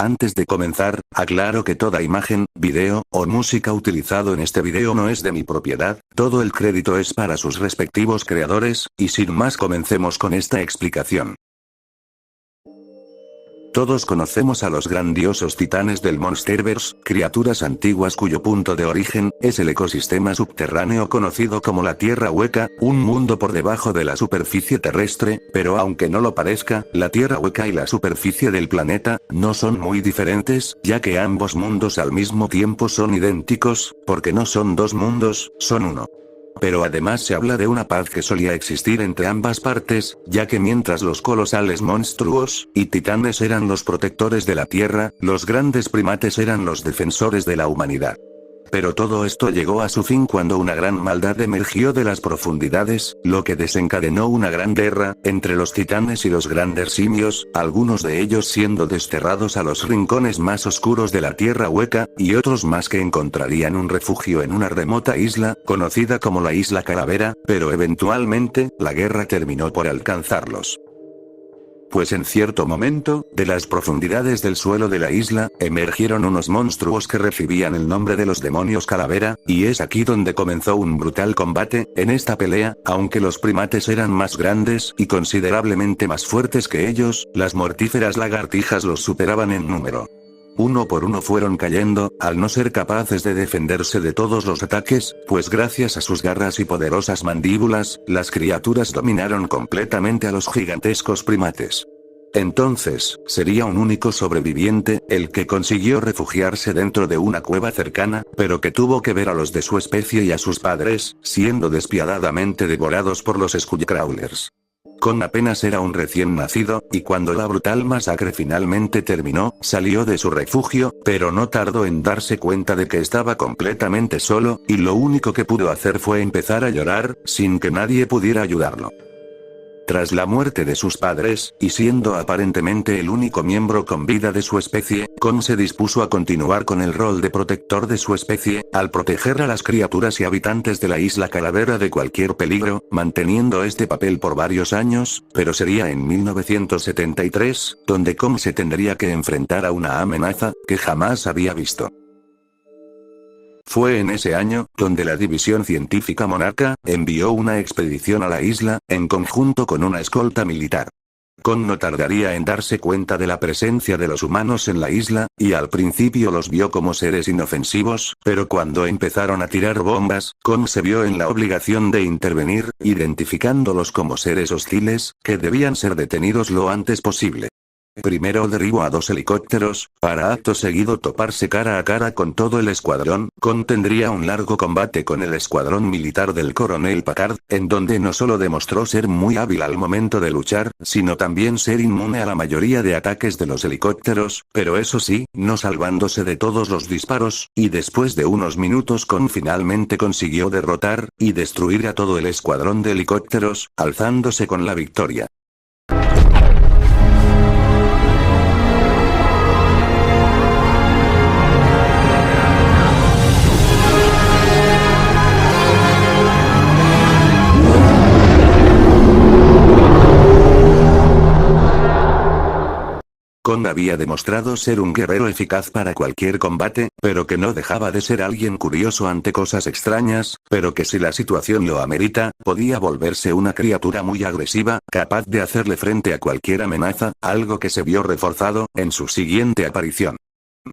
Antes de comenzar, aclaro que toda imagen, video, o música utilizado en este video no es de mi propiedad, todo el crédito es para sus respectivos creadores, y sin más comencemos con esta explicación. Todos conocemos a los grandiosos titanes del Monsterverse, criaturas antiguas cuyo punto de origen es el ecosistema subterráneo conocido como la Tierra Hueca, un mundo por debajo de la superficie terrestre, pero aunque no lo parezca, la Tierra Hueca y la superficie del planeta no son muy diferentes, ya que ambos mundos al mismo tiempo son idénticos, porque no son dos mundos, son uno. Pero además se habla de una paz que solía existir entre ambas partes, ya que mientras los colosales monstruos y titanes eran los protectores de la Tierra, los grandes primates eran los defensores de la humanidad. Pero todo esto llegó a su fin cuando una gran maldad emergió de las profundidades, lo que desencadenó una gran guerra entre los titanes y los grandes simios, algunos de ellos siendo desterrados a los rincones más oscuros de la Tierra Hueca, y otros más que encontrarían un refugio en una remota isla, conocida como la Isla Calavera, pero eventualmente, la guerra terminó por alcanzarlos. Pues en cierto momento, de las profundidades del suelo de la isla, emergieron unos monstruos que recibían el nombre de los demonios calavera, y es aquí donde comenzó un brutal combate. En esta pelea, aunque los primates eran más grandes y considerablemente más fuertes que ellos, las mortíferas lagartijas los superaban en número. Uno por uno fueron cayendo, al no ser capaces de defenderse de todos los ataques, pues gracias a sus garras y poderosas mandíbulas, las criaturas dominaron completamente a los gigantescos primates. Entonces, sería un único sobreviviente, el que consiguió refugiarse dentro de una cueva cercana, pero que tuvo que ver a los de su especie y a sus padres, siendo despiadadamente devorados por los Skullcrawlers. Con apenas era un recién nacido, y cuando la brutal masacre finalmente terminó, salió de su refugio, pero no tardó en darse cuenta de que estaba completamente solo, y lo único que pudo hacer fue empezar a llorar, sin que nadie pudiera ayudarlo. Tras la muerte de sus padres, y siendo aparentemente el único miembro con vida de su especie, Kon se dispuso a continuar con el rol de protector de su especie, al proteger a las criaturas y habitantes de la Isla Calavera de cualquier peligro, manteniendo este papel por varios años, pero sería en 1973, donde Kon se tendría que enfrentar a una amenaza que jamás había visto. Fue en ese año, donde la División Científica Monarca envió una expedición a la isla, en conjunto con una escolta militar. Kon no tardaría en darse cuenta de la presencia de los humanos en la isla, y al principio los vio como seres inofensivos, pero cuando empezaron a tirar bombas, Kon se vio en la obligación de intervenir, identificándolos como seres hostiles, que debían ser detenidos lo antes posible. Primero derribó a 2 helicópteros, para acto seguido toparse cara a cara con todo el escuadrón. Kon tendría un largo combate con el escuadrón militar del coronel Packard, en donde no solo demostró ser muy hábil al momento de luchar, sino también ser inmune a la mayoría de ataques de los helicópteros, pero eso sí, no salvándose de todos los disparos, y después de unos minutos Kon finalmente consiguió derrotar y destruir a todo el escuadrón de helicópteros, alzándose con la victoria. Kon había demostrado ser un guerrero eficaz para cualquier combate, pero que no dejaba de ser alguien curioso ante cosas extrañas, pero que si la situación lo amerita, podía volverse una criatura muy agresiva, capaz de hacerle frente a cualquier amenaza, algo que se vio reforzado en su siguiente aparición.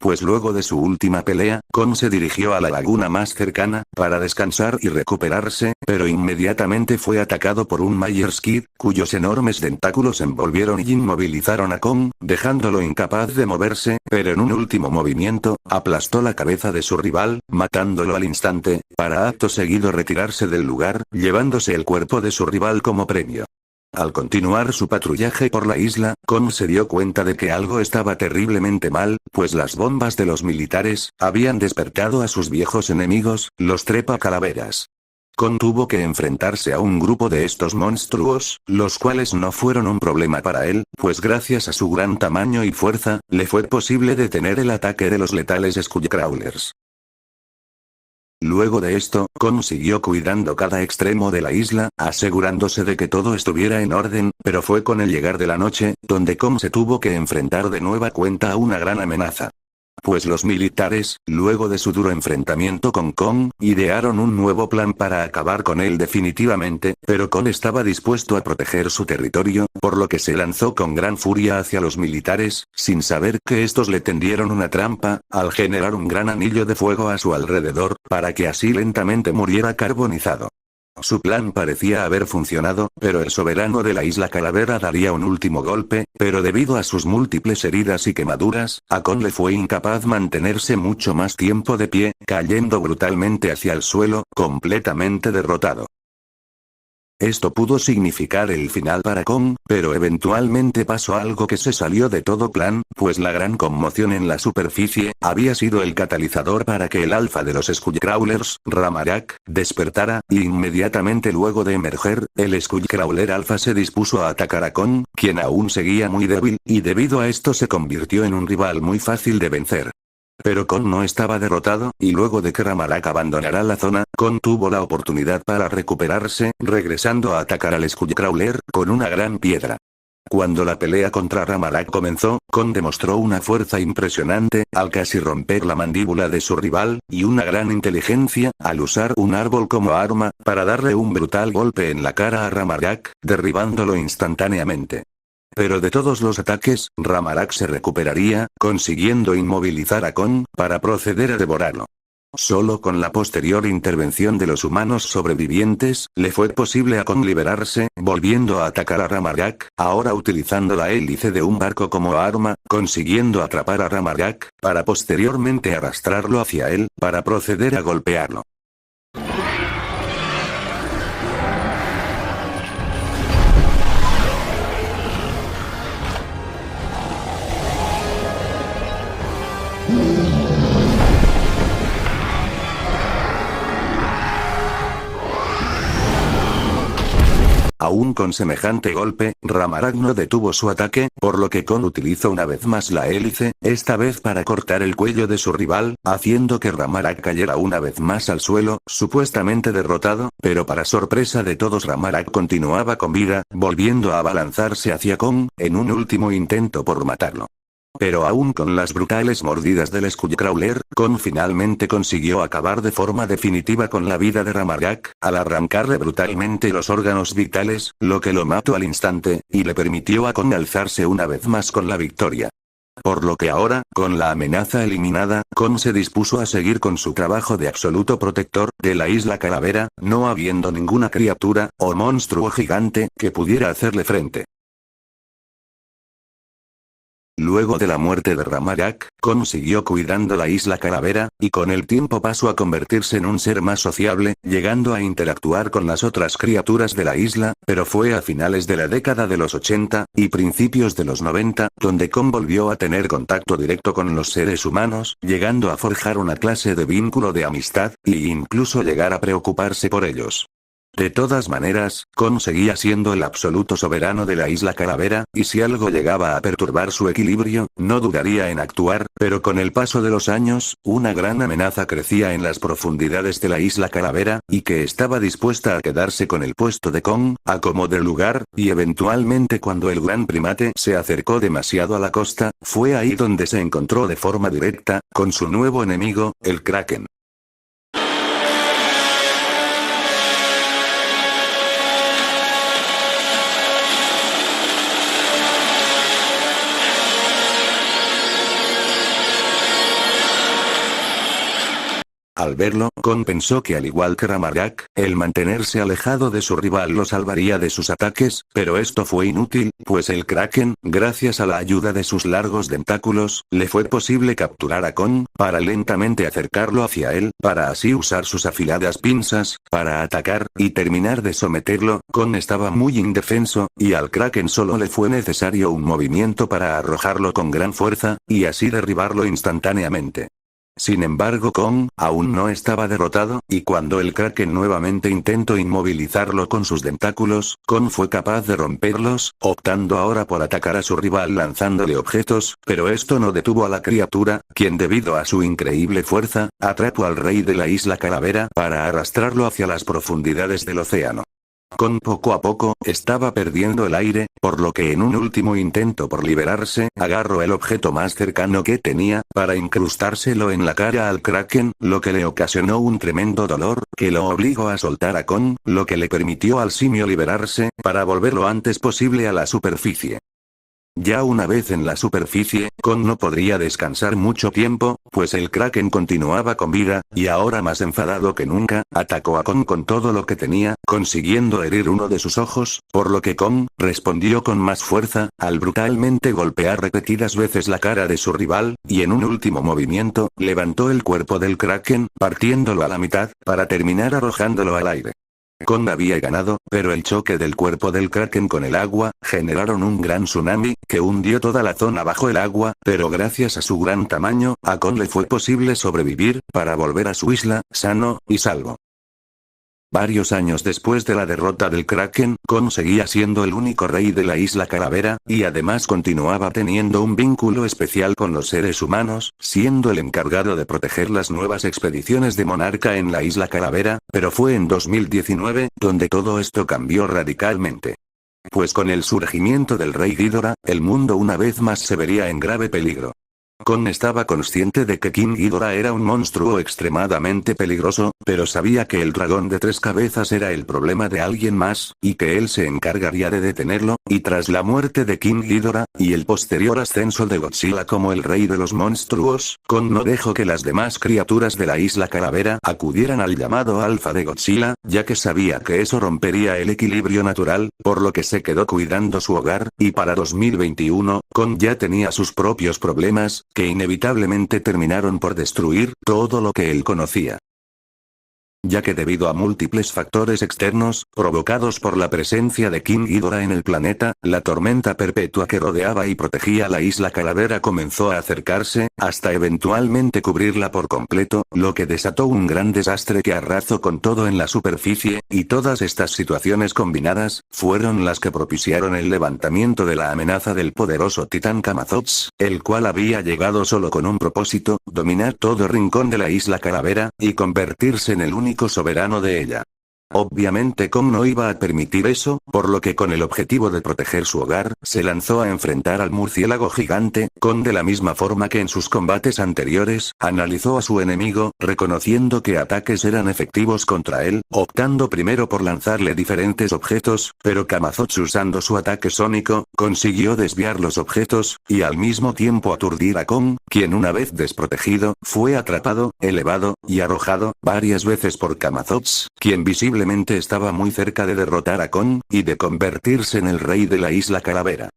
Pues luego de su última pelea, Kon se dirigió a la laguna más cercana, para descansar y recuperarse, pero inmediatamente fue atacado por un Myers-Kid, cuyos enormes tentáculos envolvieron y inmovilizaron a Kon, dejándolo incapaz de moverse, pero en un último movimiento, aplastó la cabeza de su rival, matándolo al instante, para acto seguido retirarse del lugar, llevándose el cuerpo de su rival como premio. Al continuar su patrullaje por la isla, Kon se dio cuenta de que algo estaba terriblemente mal, pues las bombas de los militares habían despertado a sus viejos enemigos, los trepa calaveras. Kon tuvo que enfrentarse a un grupo de estos monstruos, los cuales no fueron un problema para él, pues gracias a su gran tamaño y fuerza, le fue posible detener el ataque de los letales Skullcrawlers. Luego de esto, Kon siguió cuidando cada extremo de la isla, asegurándose de que todo estuviera en orden, pero fue con el llegar de la noche, donde Kon se tuvo que enfrentar de nueva cuenta a una gran amenaza. Pues los militares, luego de su duro enfrentamiento con Kon, idearon un nuevo plan para acabar con él definitivamente, pero Kon estaba dispuesto a proteger su territorio, por lo que se lanzó con gran furia hacia los militares, sin saber que estos le tendieron una trampa, al generar un gran anillo de fuego a su alrededor, para que así lentamente muriera carbonizado. Su plan parecía haber funcionado, pero el soberano de la isla Calavera daría un último golpe, pero debido a sus múltiples heridas y quemaduras, a Kon le fue incapaz mantenerse mucho más tiempo de pie, cayendo brutalmente hacia el suelo, completamente derrotado. Esto pudo significar el final para Kon, pero eventualmente pasó algo que se salió de todo plan, pues la gran conmoción en la superficie, había sido el catalizador para que el alfa de los Skullcrawlers, Ramarak, despertara, y inmediatamente luego de emerger, el Skullcrawler alfa se dispuso a atacar a Kon, quien aún seguía muy débil, y debido a esto se convirtió en un rival muy fácil de vencer. Pero Kon no estaba derrotado, y luego de que Ramarak abandonara la zona, Kon tuvo la oportunidad para recuperarse, regresando a atacar al Skullcrawler con una gran piedra. Cuando la pelea contra Ramarak comenzó, Kon demostró una fuerza impresionante, al casi romper la mandíbula de su rival, y una gran inteligencia, al usar un árbol como arma, para darle un brutal golpe en la cara a Ramarak, derribándolo instantáneamente. Pero de todos los ataques, Ramarak se recuperaría, consiguiendo inmovilizar a Kon, para proceder a devorarlo. Solo con la posterior intervención de los humanos sobrevivientes, le fue posible a Kon liberarse, volviendo a atacar a Ramarak, ahora utilizando la hélice de un barco como arma, consiguiendo atrapar a Ramarak, para posteriormente arrastrarlo hacia él, para proceder a golpearlo. Aún con semejante golpe, Ramarak no detuvo su ataque, por lo que Kon utilizó una vez más la hélice, esta vez para cortar el cuello de su rival, haciendo que Ramarak cayera una vez más al suelo, supuestamente derrotado, pero para sorpresa de todos Ramarak continuaba con vida, volviendo a abalanzarse hacia Kon, en un último intento por matarlo. Pero aún con las brutales mordidas del Skullcrawler, Kon finalmente consiguió acabar de forma definitiva con la vida de Ramarak, al arrancarle brutalmente los órganos vitales, lo que lo mató al instante, y le permitió a Kon alzarse una vez más con la victoria. Por lo que ahora, con la amenaza eliminada, Kon se dispuso a seguir con su trabajo de absoluto protector de la isla Calavera, no habiendo ninguna criatura, o monstruo gigante, que pudiera hacerle frente. Luego de la muerte de Ramarak, Kon siguió cuidando la isla Calavera, y con el tiempo pasó a convertirse en un ser más sociable, llegando a interactuar con las otras criaturas de la isla, pero fue a finales de la década de los 80, y principios de los 90, donde Kon volvió a tener contacto directo con los seres humanos, llegando a forjar una clase de vínculo de amistad, e incluso llegar a preocuparse por ellos. De todas maneras, Kon seguía siendo el absoluto soberano de la isla Calavera, y si algo llegaba a perturbar su equilibrio, no dudaría en actuar, pero con el paso de los años, una gran amenaza crecía en las profundidades de la isla Calavera, y que estaba dispuesta a quedarse con el puesto de Kon, a como de lugar, y eventualmente cuando el gran primate se acercó demasiado a la costa, fue ahí donde se encontró de forma directa, con su nuevo enemigo, el Kraken. Al verlo, Kon pensó que al igual que Ramarak, el mantenerse alejado de su rival lo salvaría de sus ataques, pero esto fue inútil, pues el Kraken, gracias a la ayuda de sus largos tentáculos, le fue posible capturar a Kon, para lentamente acercarlo hacia él, para así usar sus afiladas pinzas, para atacar, y terminar de someterlo. Kon estaba muy indefenso, y al Kraken solo le fue necesario un movimiento para arrojarlo con gran fuerza, y así derribarlo instantáneamente. Sin embargo, Kong aún no estaba derrotado, y cuando el Kraken nuevamente intentó inmovilizarlo con sus tentáculos, Kong fue capaz de romperlos, optando ahora por atacar a su rival lanzándole objetos, pero esto no detuvo a la criatura, quien debido a su increíble fuerza, atrapó al rey de la isla Calavera para arrastrarlo hacia las profundidades del océano. Kong poco a poco, estaba perdiendo el aire, por lo que en un último intento por liberarse, agarró el objeto más cercano que tenía, para incrustárselo en la cara al Kraken, lo que le ocasionó un tremendo dolor, que lo obligó a soltar a Kong, lo que le permitió al simio liberarse, para volver lo antes posible a la superficie. Ya una vez en la superficie, Kong no podría descansar mucho tiempo, pues el Kraken continuaba con vida, y ahora más enfadado que nunca, atacó a Kong con todo lo que tenía, consiguiendo herir uno de sus ojos, por lo que Kong respondió con más fuerza, al brutalmente golpear repetidas veces la cara de su rival, y en un último movimiento, levantó el cuerpo del Kraken, partiéndolo a la mitad, para terminar arrojándolo al aire. Kong había ganado, pero el choque del cuerpo del Kraken con el agua, generaron un gran tsunami, que hundió toda la zona bajo el agua, pero gracias a su gran tamaño, a Kong le fue posible sobrevivir, para volver a su isla, sano y salvo. Varios años después de la derrota del Kraken, Kong seguía siendo el único rey de la isla Calavera, y además continuaba teniendo un vínculo especial con los seres humanos, siendo el encargado de proteger las nuevas expediciones de Monarca en la isla Calavera, pero fue en 2019, donde todo esto cambió radicalmente. Pues con el surgimiento del rey Ghidorah, el mundo una vez más se vería en grave peligro. Kong estaba consciente de que King Ghidorah era un monstruo extremadamente peligroso, pero sabía que el dragón de 3 cabezas era el problema de alguien más, y que él se encargaría de detenerlo, y tras la muerte de King Ghidorah, y el posterior ascenso de Godzilla como el rey de los monstruos, Kong no dejó que las demás criaturas de la isla Calavera acudieran al llamado alfa de Godzilla, ya que sabía que eso rompería el equilibrio natural, por lo que se quedó cuidando su hogar, y para 2021, Kong ya tenía sus propios problemas, que inevitablemente terminaron por destruir todo lo que él conocía. Ya que debido a múltiples factores externos, provocados por la presencia de King Ghidorah en el planeta, la tormenta perpetua que rodeaba y protegía la isla Calavera comenzó a acercarse, hasta eventualmente cubrirla por completo, lo que desató un gran desastre que arrasó con todo en la superficie, y todas estas situaciones combinadas, fueron las que propiciaron el levantamiento de la amenaza del poderoso titán Camazotz, el cual había llegado solo con un propósito, dominar todo rincón de la isla Calavera, y convertirse en el único soberano de ella. Obviamente Kong no iba a permitir eso, por lo que con el objetivo de proteger su hogar, se lanzó a enfrentar al murciélago gigante. Kong de la misma forma que en sus combates anteriores, analizó a su enemigo, reconociendo que ataques eran efectivos contra él, optando primero por lanzarle diferentes objetos, pero Camazotz usando su ataque sónico, consiguió desviar los objetos, y al mismo tiempo aturdir a Kong, quien una vez desprotegido, fue atrapado, elevado, y arrojado, varias veces por Camazotz, quien visiblemente estaba muy cerca de derrotar a Kong, y de convertirse en el rey de la isla Calavera.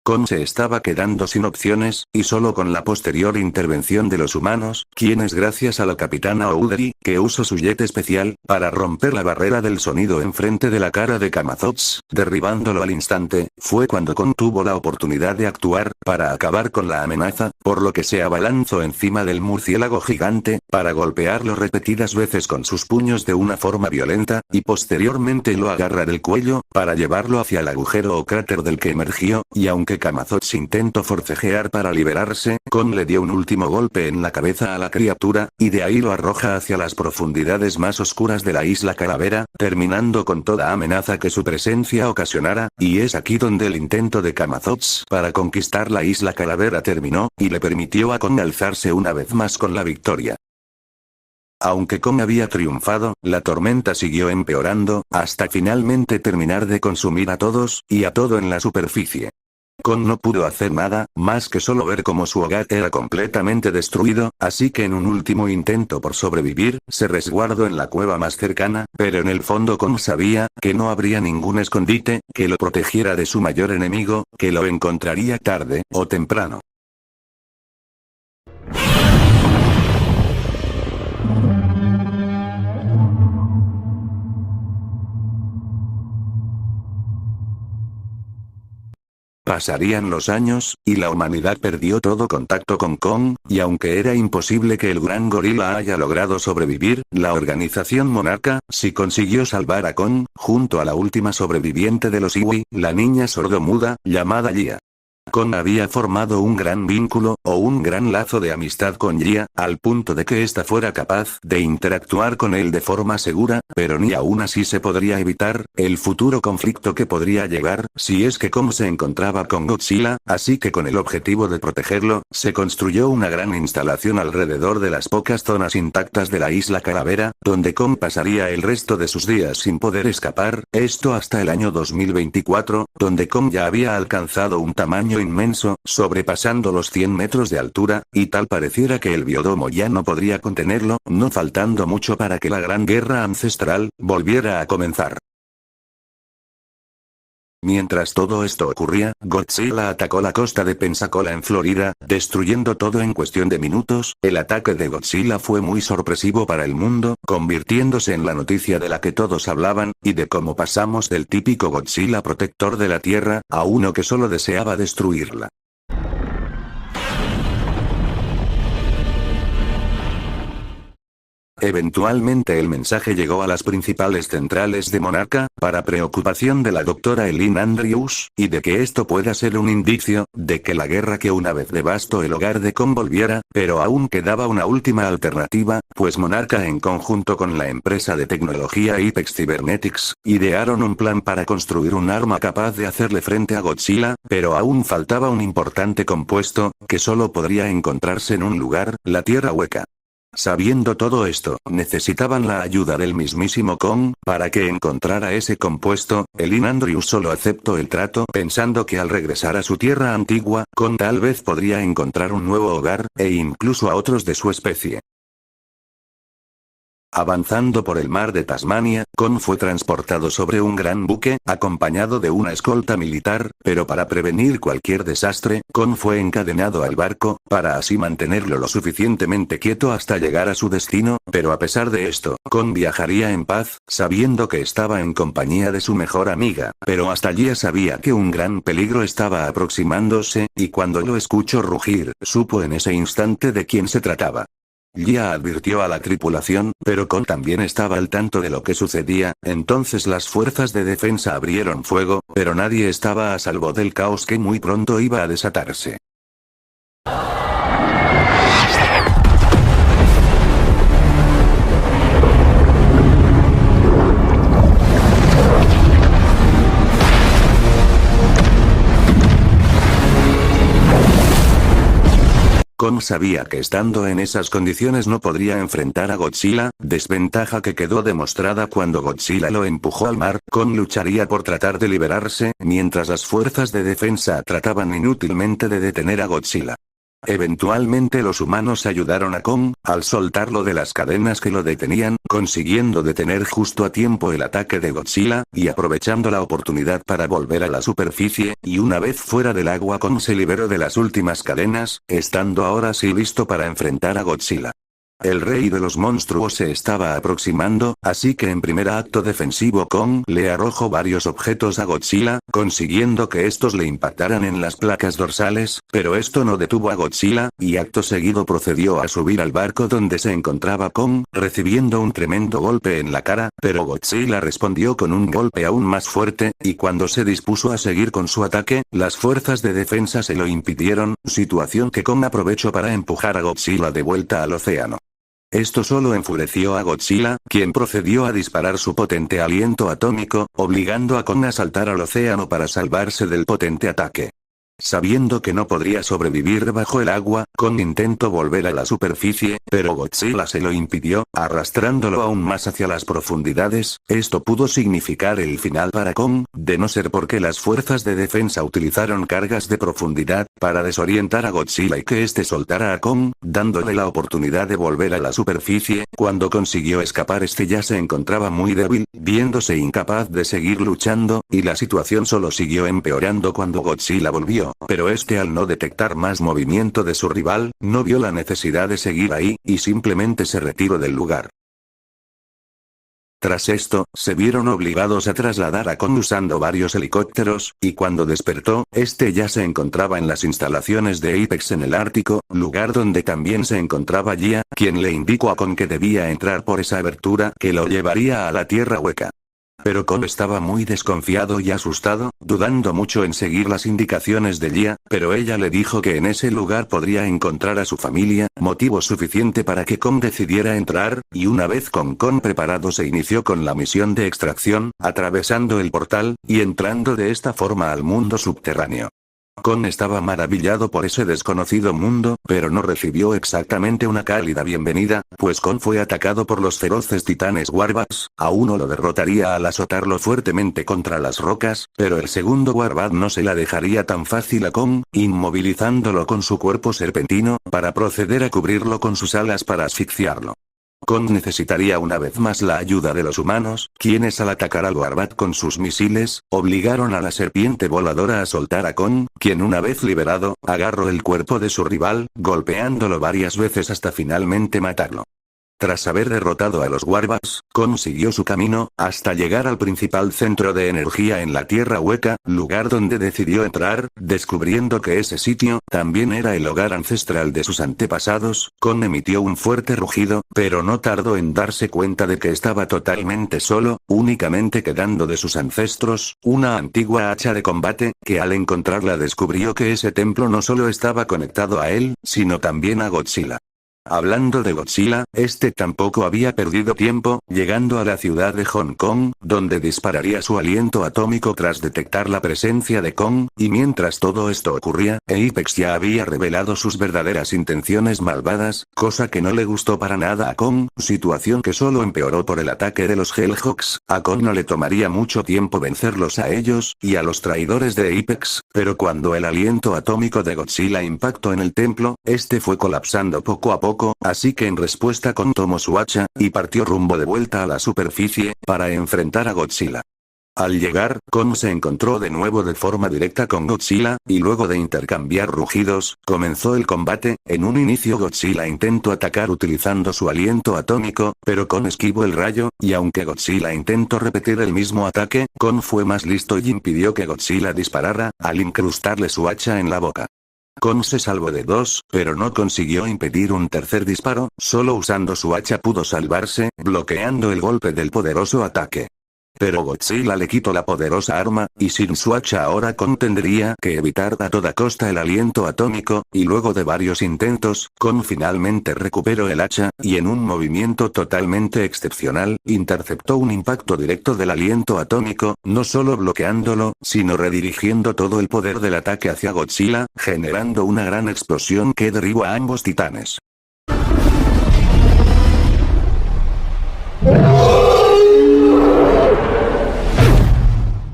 Kong se estaba quedando sin opciones, y solo con la posterior intervención de los humanos, quienes gracias a la capitana Ouderi, que usó su jet especial, para romper la barrera del sonido enfrente de la cara de Camazotz, derribándolo al instante, fue cuando Kong tuvo la oportunidad de actuar, para acabar con la amenaza, por lo que se abalanzó encima del murciélago gigante, para golpearlo repetidas veces con sus puños de una forma violenta, y posteriormente lo agarra del cuello, para llevarlo hacia el agujero o cráter del que emergió, y aunque Camazotz intentó forcejear para liberarse, Kong le dio un último golpe en la cabeza a la criatura, y de ahí lo arroja hacia las profundidades más oscuras de la isla Calavera, terminando con toda amenaza que su presencia ocasionara, y es aquí donde el intento de Camazotz para conquistar la isla Calavera terminó, y le permitió a Kong alzarse una vez más con la victoria. Aunque Kong había triunfado, la tormenta siguió empeorando, hasta finalmente terminar de consumir a todos, y a todo en la superficie. Kong no pudo hacer nada, más que solo ver cómo su hogar era completamente destruido, así que en un último intento por sobrevivir, se resguardó en la cueva más cercana, pero en el fondo Kong sabía, que no habría ningún escondite, que lo protegiera de su mayor enemigo, que lo encontraría tarde, o temprano. Pasarían los años, y la humanidad perdió todo contacto con Kong, y aunque era imposible que el gran gorila haya logrado sobrevivir, la organización Monarca sí consiguió salvar a Kong, junto a la última sobreviviente de los Iwi, la niña sordomuda, llamada Lia. Kong había formado un gran vínculo, o un gran lazo de amistad con Lia, al punto de que ésta fuera capaz de interactuar con él de forma segura, pero ni aún así se podría evitar el futuro conflicto que podría llegar, si es que Kong se encontraba con Godzilla, así que con el objetivo de protegerlo, se construyó una gran instalación alrededor de las pocas zonas intactas de la isla Calavera, donde Kong pasaría el resto de sus días sin poder escapar, esto hasta el año 2024, donde Kong ya había alcanzado un tamaño inmenso, sobrepasando los 100 metros de altura, y tal pareciera que el biodomo ya no podría contenerlo, no faltando mucho para que la gran guerra ancestral volviera a comenzar. Mientras todo esto ocurría, Godzilla atacó la costa de Pensacola en Florida, destruyendo todo en cuestión de minutos. El ataque de Godzilla fue muy sorpresivo para el mundo, convirtiéndose en la noticia de la que todos hablaban, y de cómo pasamos del típico Godzilla protector de la Tierra, a uno que solo deseaba destruirla. Eventualmente el mensaje llegó a las principales centrales de Monarca, para preocupación de la doctora Eileen Andrews, y de que esto pueda ser un indicio de que la guerra que una vez devastó el hogar de Kong volviera, pero aún quedaba una última alternativa, pues Monarca en conjunto con la empresa de tecnología Apex Cybernetics, idearon un plan para construir un arma capaz de hacerle frente a Godzilla, pero aún faltaba un importante compuesto, que solo podría encontrarse en un lugar, la Tierra Hueca. Sabiendo todo esto, necesitaban la ayuda del mismísimo Kong, para que encontrara ese compuesto. Eileen Andrews solo aceptó el trato pensando que al regresar a su tierra antigua, Kong tal vez podría encontrar un nuevo hogar, e incluso a otros de su especie. Avanzando por el mar de Tasmania, Kong fue transportado sobre un gran buque, acompañado de una escolta militar, pero para prevenir cualquier desastre, Kong fue encadenado al barco, para así mantenerlo lo suficientemente quieto hasta llegar a su destino, pero a pesar de esto, Kong viajaría en paz, sabiendo que estaba en compañía de su mejor amiga, pero hasta allí sabía que un gran peligro estaba aproximándose, y cuando lo escuchó rugir, supo en ese instante de quién se trataba. Lia advirtió a la tripulación, pero Kong también estaba al tanto de lo que sucedía, entonces las fuerzas de defensa abrieron fuego, pero nadie estaba a salvo del caos que muy pronto iba a desatarse. Kong sabía que estando en esas condiciones no podría enfrentar a Godzilla, desventaja que quedó demostrada cuando Godzilla lo empujó al mar. Kong lucharía por tratar de liberarse, mientras las fuerzas de defensa trataban inútilmente de detener a Godzilla. Eventualmente los humanos ayudaron a Kong, al soltarlo de las cadenas que lo detenían, consiguiendo detener justo a tiempo el ataque de Godzilla, y aprovechando la oportunidad para volver a la superficie, y una vez fuera del agua Kong se liberó de las últimas cadenas, estando ahora sí listo para enfrentar a Godzilla. El rey de los monstruos se estaba aproximando, así que en primer acto defensivo Kong le arrojó varios objetos a Godzilla, consiguiendo que estos le impactaran en las placas dorsales, pero esto no detuvo a Godzilla, y acto seguido procedió a subir al barco donde se encontraba Kong, recibiendo un tremendo golpe en la cara, pero Godzilla respondió con un golpe aún más fuerte, y cuando se dispuso a seguir con su ataque, las fuerzas de defensa se lo impidieron, situación que Kong aprovechó para empujar a Godzilla de vuelta al océano. Esto solo enfureció a Godzilla, quien procedió a disparar su potente aliento atómico, obligando a Kong a saltar al océano para salvarse del potente ataque. Sabiendo que no podría sobrevivir bajo el agua, Kong intentó volver a la superficie, pero Godzilla se lo impidió, arrastrándolo aún más hacia las profundidades. Esto pudo significar el final para Kong, de no ser porque las fuerzas de defensa utilizaron cargas de profundidad, para desorientar a Godzilla y que éste soltara a Kong, dándole la oportunidad de volver a la superficie. Cuando consiguió escapar este ya se encontraba muy débil, viéndose incapaz de seguir luchando, y la situación solo siguió empeorando cuando Godzilla volvió. Pero este al no detectar más movimiento de su rival, no vio la necesidad de seguir ahí, y simplemente se retiró del lugar. Tras esto, se vieron obligados a trasladar a Kong usando varios helicópteros, y cuando despertó, este ya se encontraba en las instalaciones de Apex en el Ártico, lugar donde también se encontraba Jia, quien le indicó a Kong que debía entrar por esa abertura que lo llevaría a la Tierra Hueca. Pero Kong estaba muy desconfiado y asustado, dudando mucho en seguir las indicaciones de Jia, pero ella le dijo que en ese lugar podría encontrar a su familia, motivo suficiente para que Kong decidiera entrar, y una vez con Kong preparado se inició con la misión de extracción, atravesando el portal, y entrando de esta forma al mundo subterráneo. Kong estaba maravillado por ese desconocido mundo, pero no recibió exactamente una cálida bienvenida, pues Kong fue atacado por los feroces titanes Warbats. A uno lo derrotaría al azotarlo fuertemente contra las rocas, pero el segundo Warbat no se la dejaría tan fácil a Kong, inmovilizándolo con su cuerpo serpentino, para proceder a cubrirlo con sus alas para asfixiarlo. Kong necesitaría una vez más la ayuda de los humanos, quienes al atacar al Warbat con sus misiles, obligaron a la serpiente voladora a soltar a Kong, quien una vez liberado, agarró el cuerpo de su rival, golpeándolo varias veces hasta finalmente matarlo. Tras haber derrotado a los Warbats, Kong siguió su camino, hasta llegar al principal centro de energía en la Tierra Hueca, lugar donde decidió entrar, descubriendo que ese sitio, también era el hogar ancestral de sus antepasados. Kong emitió un fuerte rugido, pero no tardó en darse cuenta de que estaba totalmente solo, únicamente quedando de sus ancestros, una antigua hacha de combate, que al encontrarla descubrió que ese templo no solo estaba conectado a él, sino también a Godzilla. Hablando de Godzilla, este tampoco había perdido tiempo, llegando a la ciudad de Hong Kong, donde dispararía su aliento atómico tras detectar la presencia de Kong, y mientras todo esto ocurría, Apex ya había revelado sus verdaderas intenciones malvadas, cosa que no le gustó para nada a Kong, situación que solo empeoró por el ataque de los Hellhawks. A Kong no le tomaría mucho tiempo vencerlos a ellos, y a los traidores de Apex, pero cuando el aliento atómico de Godzilla impactó en el templo, este fue colapsando poco a poco, así que en respuesta Kong tomó su hacha, y partió rumbo de vuelta a la superficie, para enfrentar a Godzilla. Al llegar, Kong se encontró de nuevo de forma directa con Godzilla, y luego de intercambiar rugidos, comenzó el combate. En un inicio Godzilla intentó atacar utilizando su aliento atómico, pero Kong esquivó el rayo, y aunque Godzilla intentó repetir el mismo ataque, Kong fue más listo y impidió que Godzilla disparara, al incrustarle su hacha en la boca. Kong se salvó de dos, pero no consiguió impedir un tercer disparo, solo usando su hacha pudo salvarse, bloqueando el golpe del poderoso ataque. Pero Godzilla le quitó la poderosa arma, y sin su hacha ahora Kong tendría que evitar a toda costa el aliento atómico, y luego de varios intentos, Kong finalmente recuperó el hacha, y en un movimiento totalmente excepcional, interceptó un impacto directo del aliento atómico, no solo bloqueándolo, sino redirigiendo todo el poder del ataque hacia Godzilla, generando una gran explosión que derribó a ambos titanes.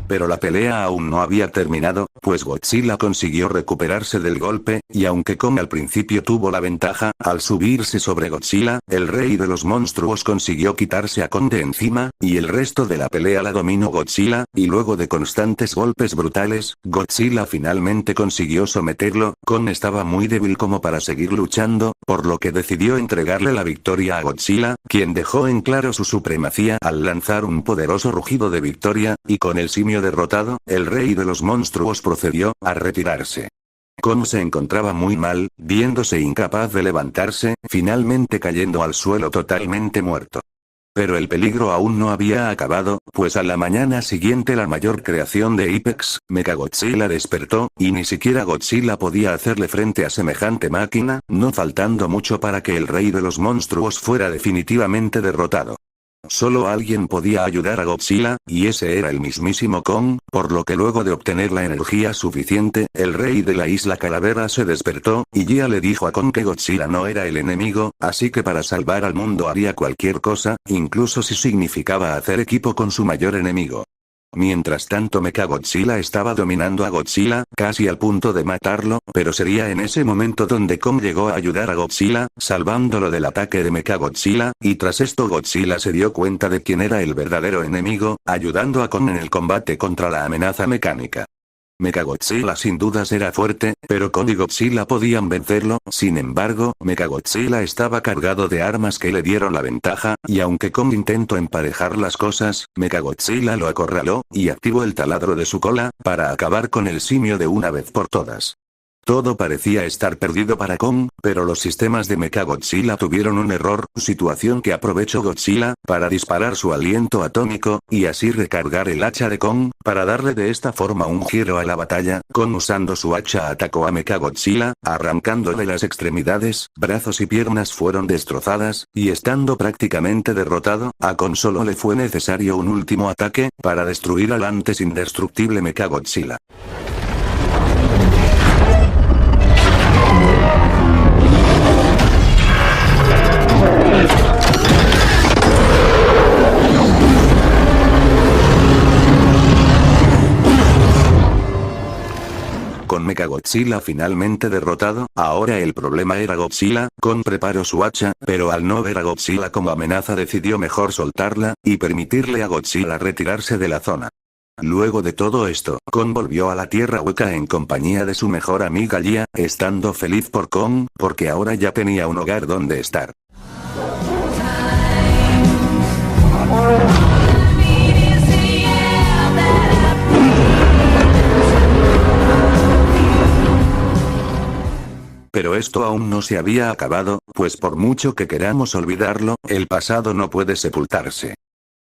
Pero la pelea aún no había terminado, pues Godzilla consiguió recuperarse del golpe, y aunque Kong al principio tuvo la ventaja, al subirse sobre Godzilla, el rey de los monstruos consiguió quitarse a Kong de encima, y el resto de la pelea la dominó Godzilla, y luego de constantes golpes brutales, Godzilla finalmente consiguió someterlo. Kong estaba muy débil como para seguir luchando, por lo que decidió entregarle la victoria a Godzilla, quien dejó en claro su supremacía al lanzar un poderoso rugido de victoria, y con el simio derrotado, el rey de los monstruos procedió a retirarse. Kong se encontraba muy mal, viéndose incapaz de levantarse, finalmente cayendo al suelo totalmente muerto. Pero el peligro aún no había acabado, pues a la mañana siguiente la mayor creación de Apex, Mechagodzilla despertó, y ni siquiera Godzilla podía hacerle frente a semejante máquina, no faltando mucho para que el rey de los monstruos fuera definitivamente derrotado. Solo alguien podía ayudar a Godzilla, y ese era el mismísimo Kong, por lo que luego de obtener la energía suficiente, el rey de la isla Calavera se despertó, y Jia le dijo a Kong que Godzilla no era el enemigo, así que para salvar al mundo haría cualquier cosa, incluso si significaba hacer equipo con su mayor enemigo. Mientras tanto Mechagodzilla estaba dominando a Godzilla, casi al punto de matarlo, pero sería en ese momento donde Kong llegó a ayudar a Godzilla, salvándolo del ataque de Mechagodzilla, y tras esto Godzilla se dio cuenta de quién era el verdadero enemigo, ayudando a Kong en el combate contra la amenaza mecánica. Mechagodzilla sin dudas era fuerte, pero Kong y Godzilla podían vencerlo. Sin embargo, Mechagodzilla estaba cargado de armas que le dieron la ventaja, y aunque Kong intentó emparejar las cosas, Mechagodzilla lo acorraló, y activó el taladro de su cola, para acabar con el simio de una vez por todas. Todo parecía estar perdido para Kong, pero los sistemas de Mechagodzilla tuvieron un error, situación que aprovechó Godzilla, para disparar su aliento atómico, y así recargar el hacha de Kong, para darle de esta forma un giro a la batalla. Kong usando su hacha atacó a Mechagodzilla, arrancándole las extremidades, brazos y piernas fueron destrozadas, y estando prácticamente derrotado, a Kong solo le fue necesario un último ataque, para destruir al antes indestructible Mechagodzilla. Con Mechagodzilla finalmente derrotado, ahora el problema era Godzilla. Kong preparó su hacha, pero al no ver a Godzilla como amenaza decidió mejor soltarla, y permitirle a Godzilla retirarse de la zona. Luego de todo esto, Kong volvió a la Tierra Hueca en compañía de su mejor amiga Lia, estando feliz por Kong, porque ahora ya tenía un hogar donde estar. Pero esto aún no se había acabado, pues por mucho que queramos olvidarlo, el pasado no puede sepultarse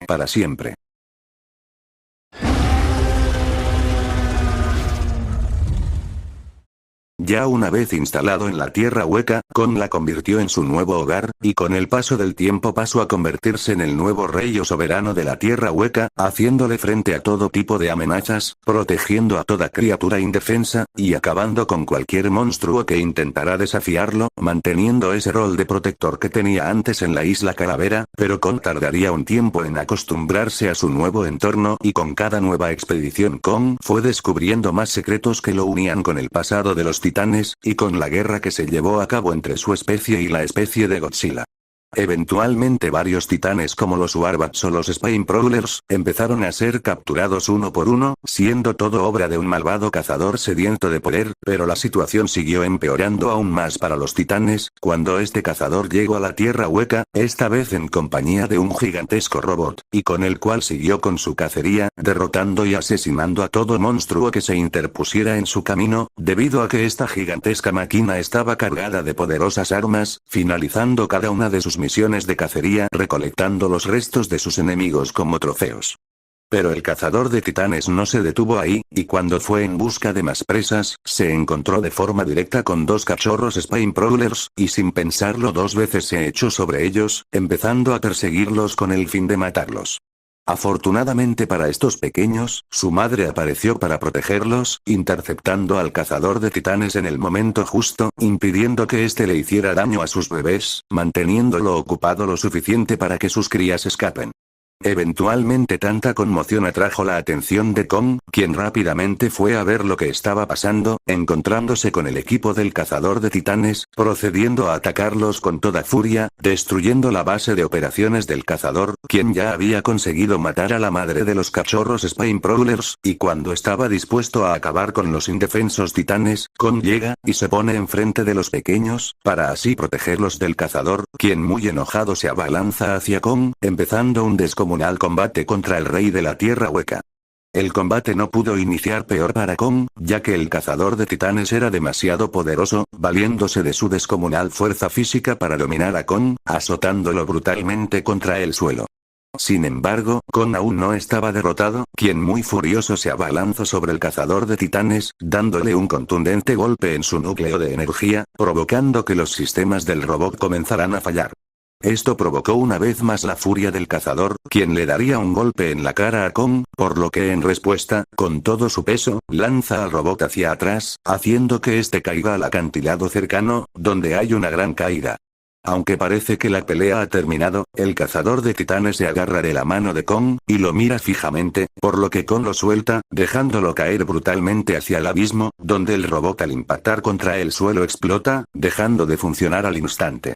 para siempre. Ya una vez instalado en la Tierra Hueca, Kong la convirtió en su nuevo hogar, y con el paso del tiempo pasó a convertirse en el nuevo rey o soberano de la Tierra Hueca, haciéndole frente a todo tipo de amenazas, protegiendo a toda criatura indefensa, y acabando con cualquier monstruo que intentara desafiarlo, manteniendo ese rol de protector que tenía antes en la Isla Calavera, pero Kong tardaría un tiempo en acostumbrarse a su nuevo entorno, y con cada nueva expedición Kong fue descubriendo más secretos que lo unían con el pasado de los titanes, y con la guerra que se llevó a cabo entre su especie y la especie de Godzilla. Eventualmente varios titanes como los Warbats o los Spine-Prowlers, empezaron a ser capturados uno por uno, siendo todo obra de un malvado cazador sediento de poder, pero la situación siguió empeorando aún más para los titanes, cuando este cazador llegó a la Tierra Hueca, esta vez en compañía de un gigantesco robot, y con el cual siguió con su cacería, derrotando y asesinando a todo monstruo que se interpusiera en su camino, debido a que esta gigantesca máquina estaba cargada de poderosas armas, finalizando cada una de sus misiones de cacería recolectando los restos de sus enemigos como trofeos. Pero el cazador de titanes no se detuvo ahí, y cuando fue en busca de más presas, se encontró de forma directa con dos cachorros Spine-Prowlers, y sin pensarlo dos veces se echó sobre ellos, empezando a perseguirlos con el fin de matarlos. Afortunadamente para estos pequeños, su madre apareció para protegerlos, interceptando al cazador de titanes en el momento justo, impidiendo que éste le hiciera daño a sus bebés, manteniéndolo ocupado lo suficiente para que sus crías escapen. Eventualmente tanta conmoción atrajo la atención de Kong, quien rápidamente fue a ver lo que estaba pasando, encontrándose con el equipo del cazador de titanes, procediendo a atacarlos con toda furia, destruyendo la base de operaciones del cazador, quien ya había conseguido matar a la madre de los cachorros Spine-Prowlers, y cuando estaba dispuesto a acabar con los indefensos titanes, Kong llega, y se pone enfrente de los pequeños, para así protegerlos del cazador, quien muy enojado se abalanza hacia Kong, empezando un descomunal combate contra el rey de la Tierra Hueca. El combate no pudo iniciar peor para Kong, ya que el cazador de titanes era demasiado poderoso, valiéndose de su descomunal fuerza física para dominar a Kong, azotándolo brutalmente contra el suelo. Sin embargo, Kong aún no estaba derrotado, quien muy furioso se abalanzó sobre el cazador de titanes, dándole un contundente golpe en su núcleo de energía, provocando que los sistemas del robot comenzaran a fallar. Esto provocó una vez más la furia del cazador, quien le daría un golpe en la cara a Kong, por lo que en respuesta, con todo su peso, lanza al robot hacia atrás, haciendo que este caiga al acantilado cercano, donde hay una gran caída. Aunque parece que la pelea ha terminado, el cazador de titanes se agarra de la mano de Kong, y lo mira fijamente, por lo que Kong lo suelta, dejándolo caer brutalmente hacia el abismo, donde el robot al impactar contra el suelo explota, dejando de funcionar al instante.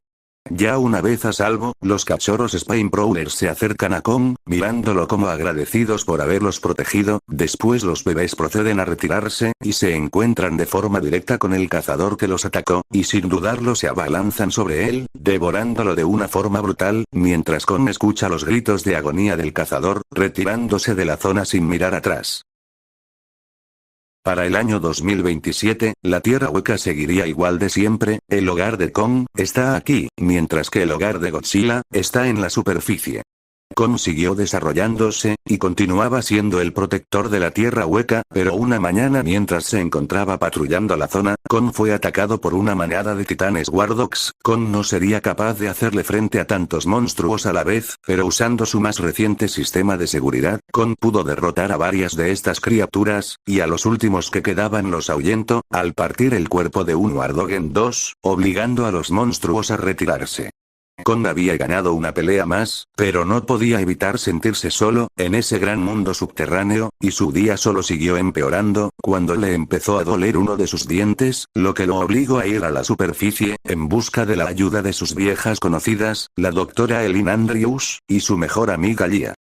Ya una vez a salvo, los cachorros Spine Prowlers se acercan a Kong, mirándolo como agradecidos por haberlos protegido. Después los bebés proceden a retirarse, y se encuentran de forma directa con el cazador que los atacó, y sin dudarlo se abalanzan sobre él, devorándolo de una forma brutal, mientras Kong escucha los gritos de agonía del cazador, retirándose de la zona sin mirar atrás. Para el año 2027, la Tierra Hueca seguiría igual de siempre. El hogar de Kong está aquí, mientras que el hogar de Godzilla está en la superficie. Kong siguió desarrollándose, y continuaba siendo el protector de la Tierra Hueca, pero una mañana mientras se encontraba patrullando la zona, Kong fue atacado por una manada de titanes Wardogs. Kong no sería capaz de hacerle frente a tantos monstruos a la vez, pero usando su más reciente sistema de seguridad, Kong pudo derrotar a varias de estas criaturas, y a los últimos que quedaban los ahuyentó, al partir el cuerpo de un Wardog en dos, obligando a los monstruos a retirarse. Kong había ganado una pelea más, pero no podía evitar sentirse solo, en ese gran mundo subterráneo, y su día solo siguió empeorando, cuando le empezó a doler uno de sus dientes, lo que lo obligó a ir a la superficie, en busca de la ayuda de sus viejas conocidas, la doctora Elin Andrews, y su mejor amiga Lia.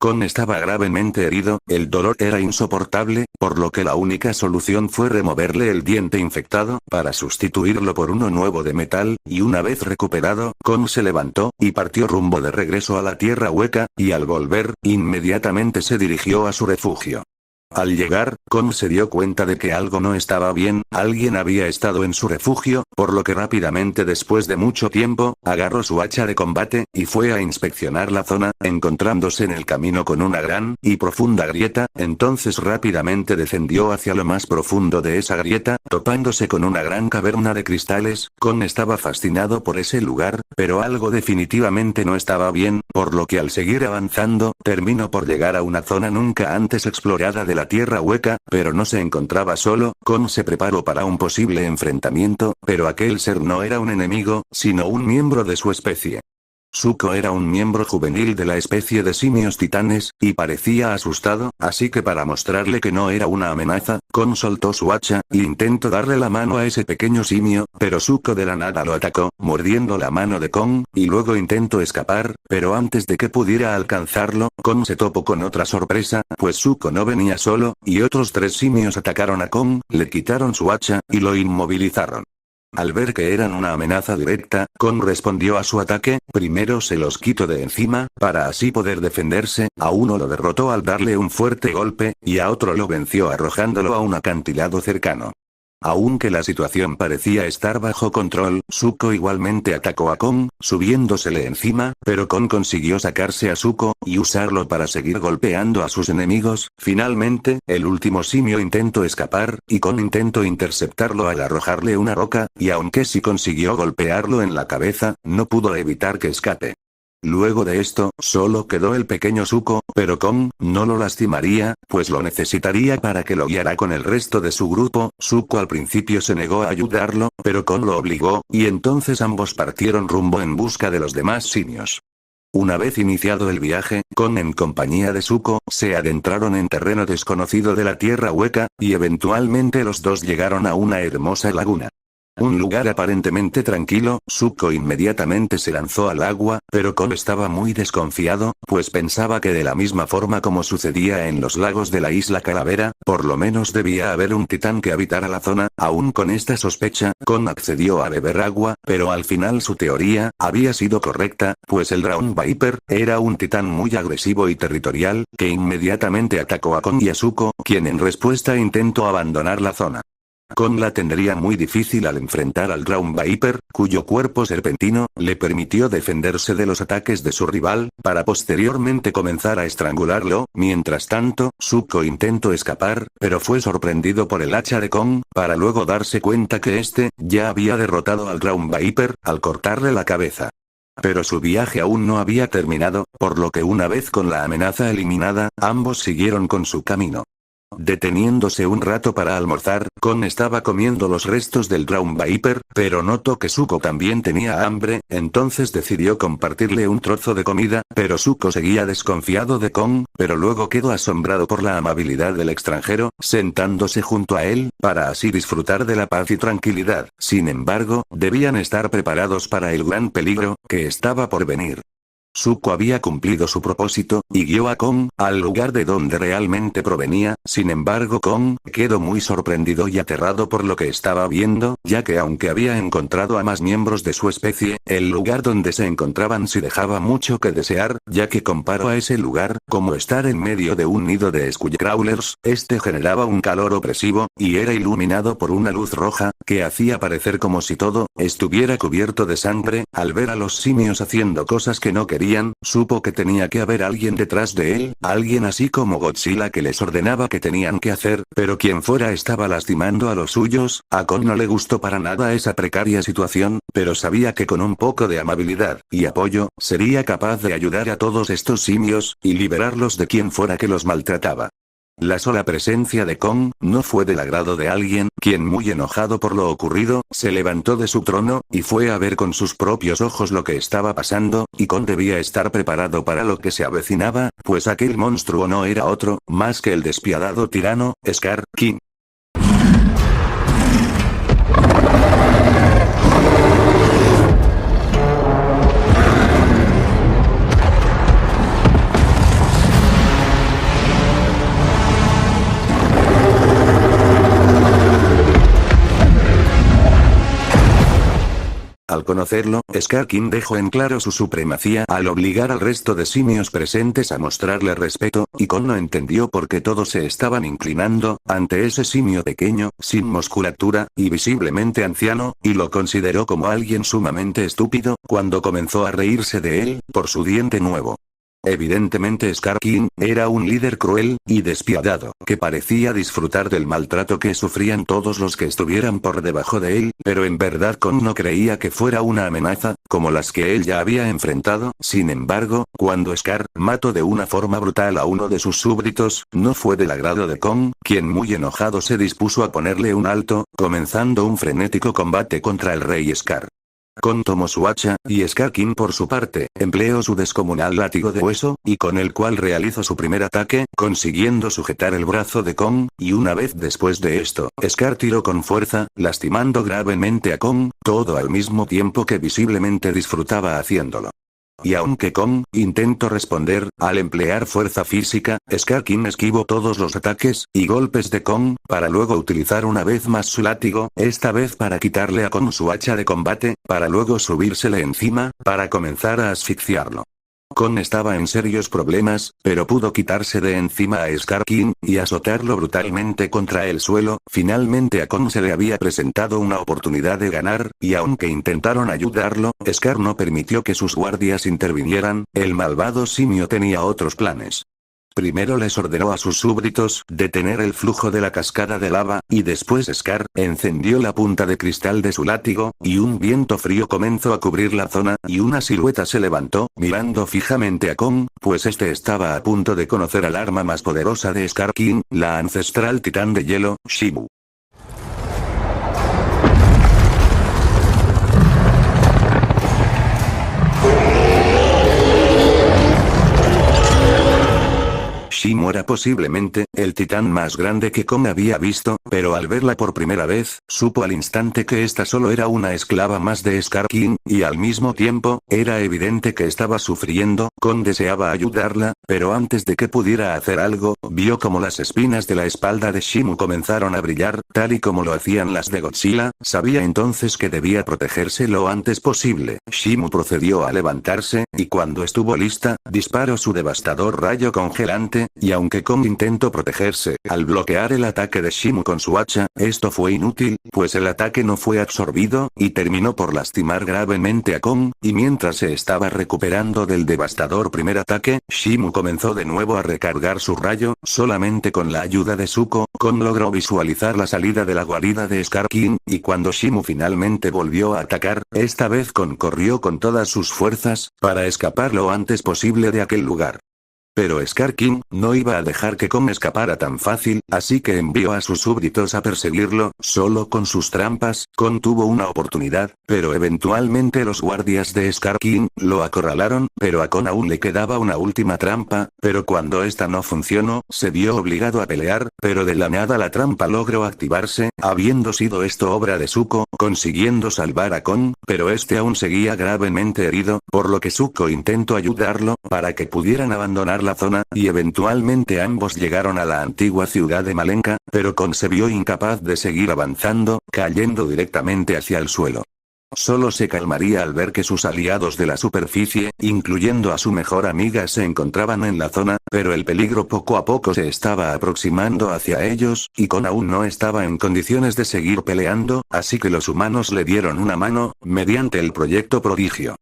Kong estaba gravemente herido, el dolor era insoportable, por lo que la única solución fue removerle el diente infectado, para sustituirlo por uno nuevo de metal, y una vez recuperado, Kong se levantó, y partió rumbo de regreso a la Tierra Hueca, y al volver, inmediatamente se dirigió a su refugio. Al llegar, Kong se dio cuenta de que algo no estaba bien, alguien había estado en su refugio, por lo que rápidamente después de mucho tiempo, agarró su hacha de combate, y fue a inspeccionar la zona, encontrándose en el camino con una gran y profunda grieta. Entonces rápidamente descendió hacia lo más profundo de esa grieta, topándose con una gran caverna de cristales. Kong estaba fascinado por ese lugar, pero algo definitivamente no estaba bien, por lo que al seguir avanzando, terminó por llegar a una zona nunca antes explorada de la Tierra Hueca, pero no se encontraba solo. Kong se preparó para un posible enfrentamiento, pero aquel ser no era un enemigo, sino un miembro de su especie. Zuko era un miembro juvenil de la especie de simios titanes, y parecía asustado, así que para mostrarle que no era una amenaza, Kong soltó su hacha, e intentó darle la mano a ese pequeño simio, pero Zuko de la nada lo atacó, mordiendo la mano de Kong, y luego intentó escapar, pero antes de que pudiera alcanzarlo, Kong se topó con otra sorpresa, pues Zuko no venía solo, y otros tres simios atacaron a Kong, le quitaron su hacha, y lo inmovilizaron. Al ver que eran una amenaza directa, Kong respondió a su ataque. Primero se los quitó de encima, para así poder defenderse. A uno lo derrotó al darle un fuerte golpe, y a otro lo venció arrojándolo a un acantilado cercano. Aunque la situación parecía estar bajo control, Zuko igualmente atacó a Kong, subiéndosele encima, pero Kong consiguió sacarse a Zuko, y usarlo para seguir golpeando a sus enemigos. Finalmente, el último simio intentó escapar, y Kong intentó interceptarlo al arrojarle una roca, y aunque sí consiguió golpearlo en la cabeza, no pudo evitar que escape. Luego de esto, solo quedó el pequeño Zuko, pero Kong no lo lastimaría, pues lo necesitaría para que lo guiara con el resto de su grupo. Zuko al principio se negó a ayudarlo, pero Kong lo obligó, y entonces ambos partieron rumbo en busca de los demás simios. Una vez iniciado el viaje, Kong en compañía de Zuko, se adentraron en terreno desconocido de la Tierra Hueca, y eventualmente los dos llegaron a una hermosa laguna. Un lugar aparentemente tranquilo. Zuko inmediatamente se lanzó al agua, pero Kong estaba muy desconfiado, pues pensaba que de la misma forma como sucedía en los lagos de la isla Calavera, por lo menos debía haber un titán que habitara la zona. Aún con esta sospecha, Kong accedió a beber agua, pero al final su teoría había sido correcta, pues el Drowned Viper era un titán muy agresivo y territorial, que inmediatamente atacó a Kong y a Zuko, quien en respuesta intentó abandonar la zona. Kong la tendría muy difícil al enfrentar al Drowned Viper, cuyo cuerpo serpentino le permitió defenderse de los ataques de su rival, para posteriormente comenzar a estrangularlo. Mientras tanto, Zuko intentó escapar, pero fue sorprendido por el hacha de Kong, para luego darse cuenta que este ya había derrotado al Drowned Viper, al cortarle la cabeza. Pero su viaje aún no había terminado, por lo que una vez con la amenaza eliminada, ambos siguieron con su camino. Deteniéndose un rato para almorzar, Kon estaba comiendo los restos del Drown Viper, pero notó que Zuko también tenía hambre, entonces decidió compartirle un trozo de comida, pero Zuko seguía desconfiado de Kon, pero luego quedó asombrado por la amabilidad del extranjero, sentándose junto a él, para así disfrutar de la paz y tranquilidad. Sin embargo, debían estar preparados para el gran peligro, que estaba por venir. Zuko había cumplido su propósito, y guió a Kon, al lugar de donde realmente provenía, sin embargo Kon, quedó muy sorprendido y aterrado por lo que estaba viendo, ya que aunque había encontrado a más miembros de su especie, el lugar donde se encontraban sí dejaba mucho que desear, ya que comparó a ese lugar, como estar en medio de un nido de Skullcrawlers, este generaba un calor opresivo, y era iluminado por una luz roja, que hacía parecer como si todo, estuviera cubierto de sangre. Al ver a los simios haciendo cosas que no querían, supo que tenía que haber alguien detrás de él, alguien así como Godzilla que les ordenaba que tenían que hacer, pero quien fuera estaba lastimando a los suyos. A Kon no le gustó para nada esa precaria situación, pero sabía que con un poco de amabilidad y apoyo, sería capaz de ayudar a todos estos simios, y liberarlos de quien fuera que los maltrataba. La sola presencia de Kon, no fue del agrado de alguien, quien muy enojado por lo ocurrido, se levantó de su trono, y fue a ver con sus propios ojos lo que estaba pasando, y Kon debía estar preparado para lo que se avecinaba, pues aquel monstruo no era otro, más que el despiadado tirano, Scar King. Al conocerlo, Scar King dejó en claro su supremacía al obligar al resto de simios presentes a mostrarle respeto, y Kon no entendió por qué todos se estaban inclinando ante ese simio pequeño, sin musculatura, y visiblemente anciano, y lo consideró como alguien sumamente estúpido, cuando comenzó a reírse de él, por su diente nuevo. Evidentemente Scar King era un líder cruel y despiadado, que parecía disfrutar del maltrato que sufrían todos los que estuvieran por debajo de él, pero en verdad Kon no creía que fuera una amenaza, como las que él ya había enfrentado. Sin embargo, cuando Scar mató de una forma brutal a uno de sus súbditos, no fue del agrado de Kon, quien muy enojado se dispuso a ponerle un alto, comenzando un frenético combate contra el rey Scar. Kon tomó su hacha, y Scar King por su parte, empleó su descomunal látigo de hueso, y con el cual realizó su primer ataque, consiguiendo sujetar el brazo de Kon, y una vez después de esto, Scar tiró con fuerza, lastimando gravemente a Kon, todo al mismo tiempo que visiblemente disfrutaba haciéndolo. Y aunque Kon intentó responder, al emplear fuerza física, Scar King esquivó todos los ataques y golpes de Kon, para luego utilizar una vez más su látigo, esta vez para quitarle a Kon su hacha de combate, para luego subírsele encima, para comenzar a asfixiarlo. Kon estaba en serios problemas, pero pudo quitarse de encima a Scar King, y azotarlo brutalmente contra el suelo. Finalmente a Kon se le había presentado una oportunidad de ganar, y aunque intentaron ayudarlo, Scar no permitió que sus guardias intervinieran. El malvado simio tenía otros planes. Primero les ordenó a sus súbditos detener el flujo de la cascada de lava, y después Scar encendió la punta de cristal de su látigo, y un viento frío comenzó a cubrir la zona, y una silueta se levantó, mirando fijamente a Kon, pues este estaba a punto de conocer al arma más poderosa de Scar King, la ancestral titán de hielo, Shimu. Shimu era posiblemente el titán más grande que Kon había visto, pero al verla por primera vez, supo al instante que esta solo era una esclava más de Scar King, y al mismo tiempo, era evidente que estaba sufriendo. Kon deseaba ayudarla, pero antes de que pudiera hacer algo, vio como las espinas de la espalda de Shimu comenzaron a brillar, tal y como lo hacían las de Godzilla. Sabía entonces que debía protegerse lo antes posible. Shimu procedió a levantarse, y cuando estuvo lista, disparó su devastador rayo congelante, y aunque Kon intentó protegerse, al bloquear el ataque de Shimu con su hacha, esto fue inútil, pues el ataque no fue absorbido, y terminó por lastimar gravemente a Kon, y mientras se estaba recuperando del devastador primer ataque, Shimu comenzó de nuevo a recargar su rayo. Solamente con la ayuda de Zuko, Kon logró visualizar la salida de la guarida de Scar King, y cuando Shimu finalmente volvió a atacar, esta vez Kon corrió con todas sus fuerzas, para escapar lo antes posible de aquel lugar. Pero Scar King no iba a dejar que Kong escapara tan fácil, así que envió a sus súbditos a perseguirlo. Solo con sus trampas, Kong tuvo una oportunidad, pero eventualmente los guardias de Scar King lo acorralaron, pero a Kong aún le quedaba una última trampa, pero cuando esta no funcionó, se vio obligado a pelear, pero de la nada la trampa logró activarse, habiendo sido esto obra de Zuko, consiguiendo salvar a Kong, pero este aún seguía gravemente herido, por lo que Zuko intentó ayudarlo, para que pudieran abandonar la zona, y eventualmente ambos llegaron a la antigua ciudad de Malenka, pero Kong se vio incapaz de seguir avanzando, cayendo directamente hacia el suelo. Solo se calmaría al ver que sus aliados de la superficie, incluyendo a su mejor amiga, se encontraban en la zona, pero el peligro poco a poco se estaba aproximando hacia ellos, y Kong aún no estaba en condiciones de seguir peleando, así que los humanos le dieron una mano, mediante el proyecto Prodigio.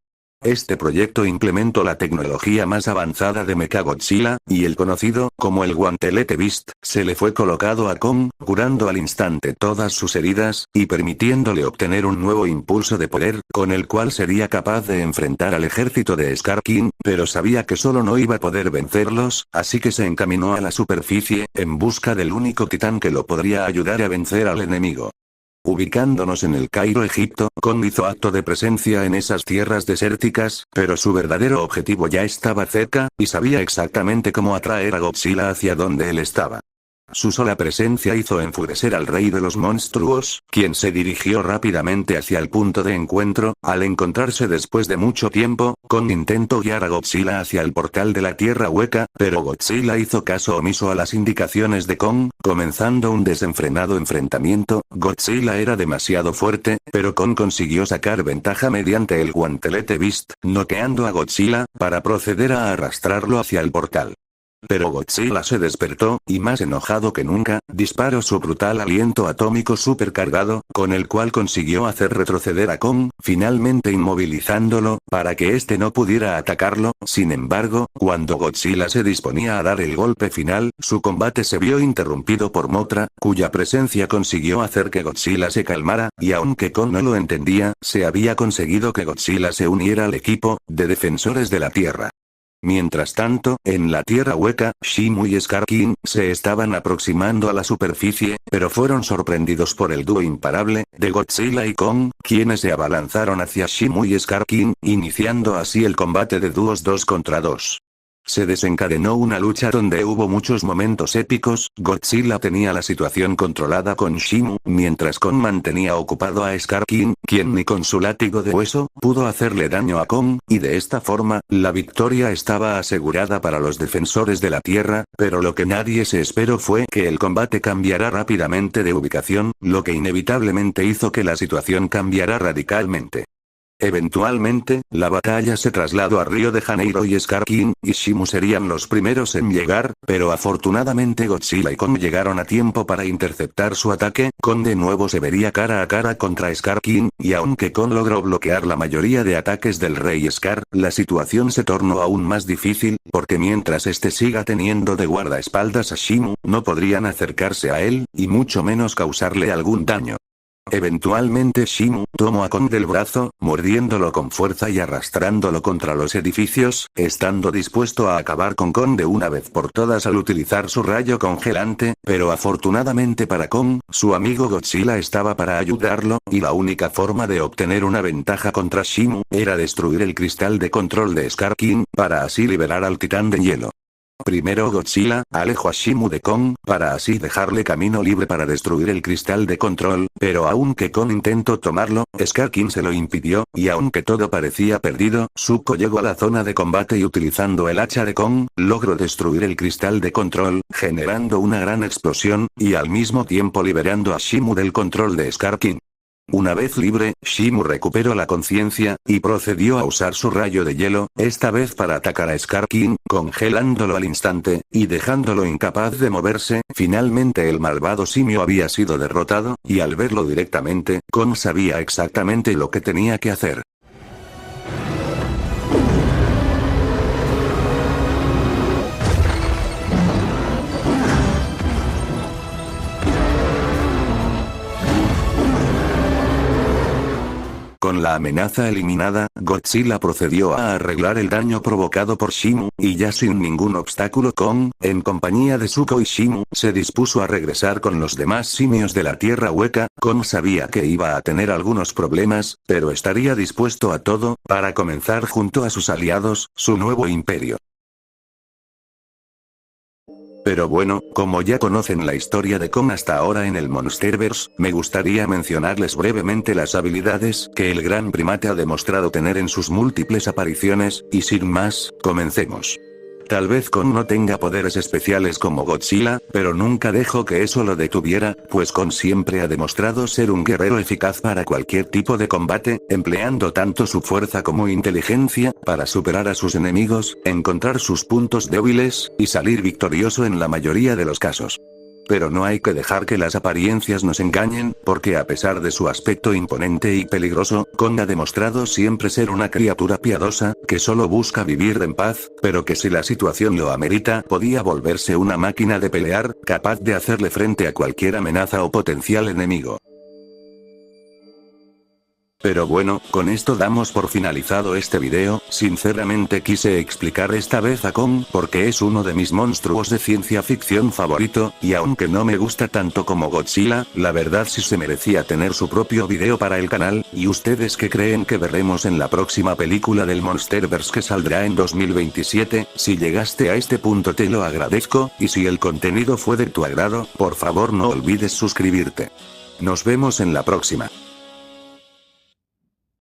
Este proyecto implementó la tecnología más avanzada de Mechagodzilla, y el conocido como el Guantelete Beast, se le fue colocado a Kong, curando al instante todas sus heridas, y permitiéndole obtener un nuevo impulso de poder, con el cual sería capaz de enfrentar al ejército de Scar King, pero sabía que solo no iba a poder vencerlos, así que se encaminó a la superficie, en busca del único titán que lo podría ayudar a vencer al enemigo. Ubicándonos en el Cairo, Egipto, Kong hizo acto de presencia en esas tierras desérticas, pero su verdadero objetivo ya estaba cerca, y sabía exactamente cómo atraer a Godzilla hacia donde él estaba. Su sola presencia hizo enfurecer al rey de los monstruos, quien se dirigió rápidamente hacia el punto de encuentro. Al encontrarse después de mucho tiempo, Kong intentó guiar a Godzilla hacia el portal de la Tierra Hueca, pero Godzilla hizo caso omiso a las indicaciones de Kong, comenzando un desenfrenado enfrentamiento. Godzilla era demasiado fuerte, pero Kong consiguió sacar ventaja mediante el Guantelete Beast, noqueando a Godzilla, para proceder a arrastrarlo hacia el portal. Pero Godzilla se despertó, y más enojado que nunca, disparó su brutal aliento atómico supercargado, con el cual consiguió hacer retroceder a Kong, finalmente inmovilizándolo, para que éste no pudiera atacarlo. Sin embargo, cuando Godzilla se disponía a dar el golpe final, su combate se vio interrumpido por Mothra, cuya presencia consiguió hacer que Godzilla se calmara, y aunque Kong no lo entendía, se había conseguido que Godzilla se uniera al equipo de defensores de la Tierra. Mientras tanto, en la Tierra Hueca, Shimu y Scar King se estaban aproximando a la superficie, pero fueron sorprendidos por el dúo imparable de Godzilla y Kong, quienes se abalanzaron hacia Shimu y Scar King, iniciando así el combate de dúos 2 contra 2. Se desencadenó una lucha donde hubo muchos momentos épicos. Godzilla tenía la situación controlada con Shimu, mientras Kong mantenía ocupado a Scar King, quien ni con su látigo de hueso pudo hacerle daño a Kong, y de esta forma, la victoria estaba asegurada para los defensores de la Tierra, pero lo que nadie se esperó fue que el combate cambiara rápidamente de ubicación, lo que inevitablemente hizo que la situación cambiara radicalmente. Eventualmente, la batalla se trasladó a Río de Janeiro y Scar King y Shimu serían los primeros en llegar, pero afortunadamente Godzilla y Kong llegaron a tiempo para interceptar su ataque. Kong de nuevo se vería cara a cara contra Scar King, y aunque Kong logró bloquear la mayoría de ataques del Rey Scar, la situación se tornó aún más difícil, porque mientras este siga teniendo de guardaespaldas a Shimu, no podrían acercarse a él, y mucho menos causarle algún daño. Eventualmente Shimu tomó a Kong del brazo, mordiéndolo con fuerza y arrastrándolo contra los edificios, estando dispuesto a acabar con Kong de una vez por todas al utilizar su rayo congelante, pero afortunadamente para Kong, su amigo Godzilla estaba para ayudarlo, y la única forma de obtener una ventaja contra Shimu era destruir el cristal de control de Scar King, para así liberar al titán de hielo. Primero Godzilla alejó a Shimu de Kong, para así dejarle camino libre para destruir el cristal de control, pero aunque Kong intentó tomarlo, Scar King se lo impidió, y aunque todo parecía perdido, Zuko llegó a la zona de combate y utilizando el hacha de Kong, logró destruir el cristal de control, generando una gran explosión, y al mismo tiempo liberando a Shimu del control de Scar King. Una vez libre, Shimu recuperó la conciencia, y procedió a usar su rayo de hielo, esta vez para atacar a Scar King, congelándolo al instante, y dejándolo incapaz de moverse. Finalmente el malvado simio había sido derrotado, y al verlo directamente, Kong sabía exactamente lo que tenía que hacer. Con Con la amenaza eliminada, Godzilla procedió a arreglar el daño provocado por Shimu, y ya sin ningún obstáculo Kong, en compañía de Zuko y Shimu, se dispuso a regresar con los demás simios de la Tierra Hueca. Kong sabía que iba a tener algunos problemas, pero estaría dispuesto a todo, para comenzar junto a sus aliados, su nuevo imperio. Pero bueno, como ya conocen la historia de Kong hasta ahora en el Monsterverse, me gustaría mencionarles brevemente las habilidades que el gran primate ha demostrado tener en sus múltiples apariciones, y sin más, comencemos. Tal vez Kong no tenga poderes especiales como Godzilla, pero nunca dejó que eso lo detuviera, pues Kong siempre ha demostrado ser un guerrero eficaz para cualquier tipo de combate, empleando tanto su fuerza como inteligencia, para superar a sus enemigos, encontrar sus puntos débiles, y salir victorioso en la mayoría de los casos. Pero no hay que dejar que las apariencias nos engañen, porque a pesar de su aspecto imponente y peligroso, Kong ha demostrado siempre ser una criatura piadosa, que solo busca vivir en paz, pero que si la situación lo amerita, podía volverse una máquina de pelear, capaz de hacerle frente a cualquier amenaza o potencial enemigo. Pero bueno, con esto damos por finalizado este video. Sinceramente quise explicar esta vez a Kong porque es uno de mis monstruos de ciencia ficción favorito, y aunque no me gusta tanto como Godzilla, la verdad sí se merecía tener su propio video para el canal. ¿Y ustedes qué creen que veremos en la próxima película del Monsterverse que saldrá en 2027? Si llegaste a este punto te lo agradezco, y si el contenido fue de tu agrado, por favor no olvides suscribirte. Nos vemos en la próxima.